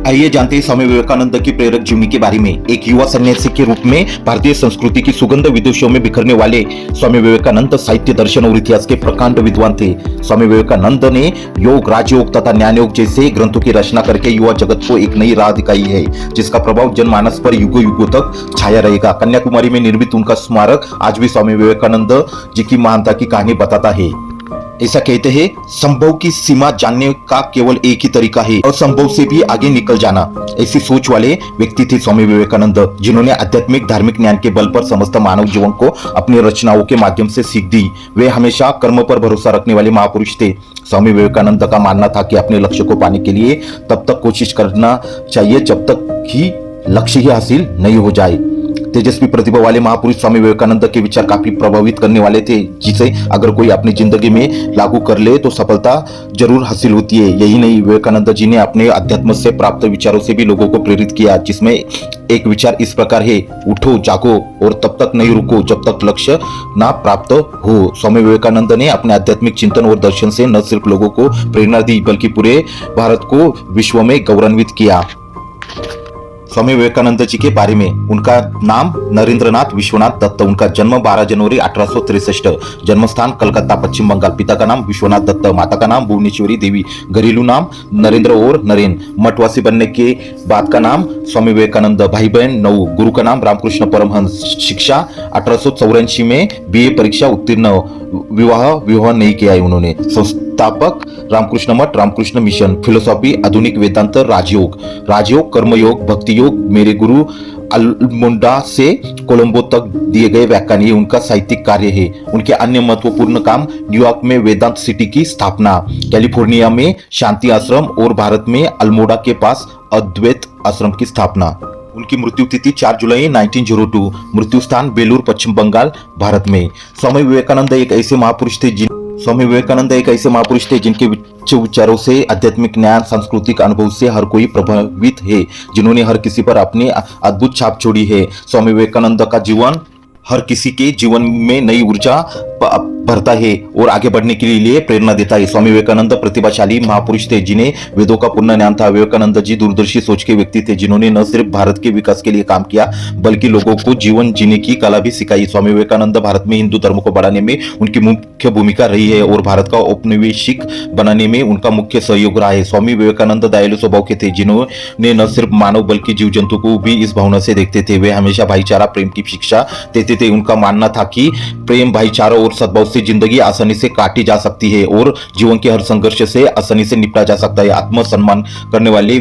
आइए जानते हैं स्वामी विवेकानंद की प्रेरक जीवनी के बारे में। एक युवा सन्यासी के रूप में भारतीय संस्कृति की सुगंध विदेशों में बिखरने वाले स्वामी विवेकानंद साहित्य, दर्शन और इतिहास के प्रकांड विद्वान थे। स्वामी विवेकानंद ने योग, राजयोग तथा ज्ञान योग जैसे ग्रंथों की रचना करके युवा जगत को एक नई राह दिखाई है, जिसका प्रभाव जनमानस पर युगों युगों तक छाया रहेगा। कन्याकुमारी में निर्मित उनका स्मारक आज भी स्वामी विवेकानंद जी की महानता की कहानी बताता है। ऐसा कहते हैं, संभव की सीमा जानने का केवल एक ही तरीका है, असंभव से भी आगे निकल जाना। ऐसी सोच वाले व्यक्ति थे स्वामी विवेकानंद, जिन्होंने आध्यात्मिक धार्मिक ज्ञान के बल पर समस्त मानव जीवन को अपनी रचनाओं के माध्यम से सीख दी। वे हमेशा कर्म पर भरोसा रखने वाले महापुरुष थे। स्वामी विवेकानंद का मानना था कि अपने लक्ष्य को पाने के लिए तब तक कोशिश करना चाहिए जब तक ही लक्ष्य ही हासिल नहीं हो जाए। तेजस्वी प्रतिभा वाले महापुरुष स्वामी विवेकानंद के विचार काफी प्रभावित करने वाले थे, जिसे अगर कोई अपनी जिंदगी में लागू कर ले तो सफलता जरूर हासिल होती है। यही नहीं, विवेकानंद जी ने अपने अध्यात्म से प्राप्त विचारों से भी लोगों को प्रेरित किया, जिसमें एक विचार इस प्रकार है, उठो जागो और तब तक नहीं रुको जब तक लक्ष्य ना प्राप्त हो। स्वामी विवेकानंद ने अपने आध्यात्मिक चिंतन और दर्शन से न सिर्फ लोगों को प्रेरणा दी, बल्कि पूरे भारत को विश्व में गौरवान्वित किया। स्वामी विवेकानंद जी के बारे में, उनका नाम नरेंद्रनाथ विश्वनाथ दत्त। उनका जन्म 12 जनवरी 1863, जन्मस्थान कलकत्ता, पश्चिम बंगाल। पिता का नाम विश्वनाथ दत्त, माता का नाम भुवनेश्वरी देवी। घरेलू नाम नरेंद्र और नरेन। मठवासी बनने के बाद का नाम स्वामी विवेकानंद। भाई बहन 9। गुरु का नाम रामकृष्ण परमहंस। शिक्षा 1884 में BA परीक्षा उत्तीर्ण। विवाह नहीं किया है उन्होंने। संस्थापक रामकृष्ण मठ, रामकृष्ण मिशन। फिलोसॉफी आधुनिक वेदांत, राजयोग, कर्मयोग, भक्ति योग। मेरे गुरु अल्मोंडा से कोलंबो तक दिए गए व्याख्यान, ये उनका साहित्यिक कार्य है। उनके अन्य महत्वपूर्ण काम, न्यूयॉर्क में वेदांत सिटी की स्थापना, कैलिफोर्निया में शांति आश्रम और भारत में अल्मोड़ा के पास अद्वैत आश्रम की स्थापना। उनकी मृत्यु तिथि 4 जुलाई 1902। मृत्यु स्थान बेलूर, पश्चिम बंगाल, भारत में। स्वामी विवेकानंद एक ऐसे महापुरुष थे जिनके उच्च विचारों से, आध्यात्मिक ज्ञान, सांस्कृतिक अनुभव से हर कोई प्रभावित है, जिन्होंने हर किसी पर अपनी अद्भुत छाप छोड़ी है। स्वामी विवेकानंद का जीवन हर किसी के जीवन में नई ऊर्जा भरता है और आगे बढ़ने के लिए प्रेरणा देता है। स्वामी विवेकानंद प्रतिभाशाली महापुरुष थे, जिन्हें वेदों का पूर्ण ज्ञान था। विवेकानंद जी दूरदर्शी सोच के व्यक्ति थे, जिन्होंने न सिर्फ भारत के विकास के लिए काम किया, बल्कि लोगों को जीवन जीने की कला भी सिखाई। स्वामी विवेकानंद भारत में हिंदू धर्म को बढ़ाने में उनकी मुख्य भूमिका रही है और भारत का औपनिवेशिक बनाने में उनका मुख्य सहयोग रहा है। स्वामी विवेकानंद दयालु स्वभाव के थे, जिन्होंने न सिर्फ मानव बल्कि जीव जंतु को भी इस भावना से देखते थे। वे हमेशा भाईचारा, प्रेम की शिक्षा देते थे। उनका मानना था कि प्रेम, भाईचारा और सद्भाव से जिंदगी आसानी से काटी जा सकती है और जीवन के हर संघर्ष से आसानी से निपटा जा सकता है। आत्मसम्मान करने वाले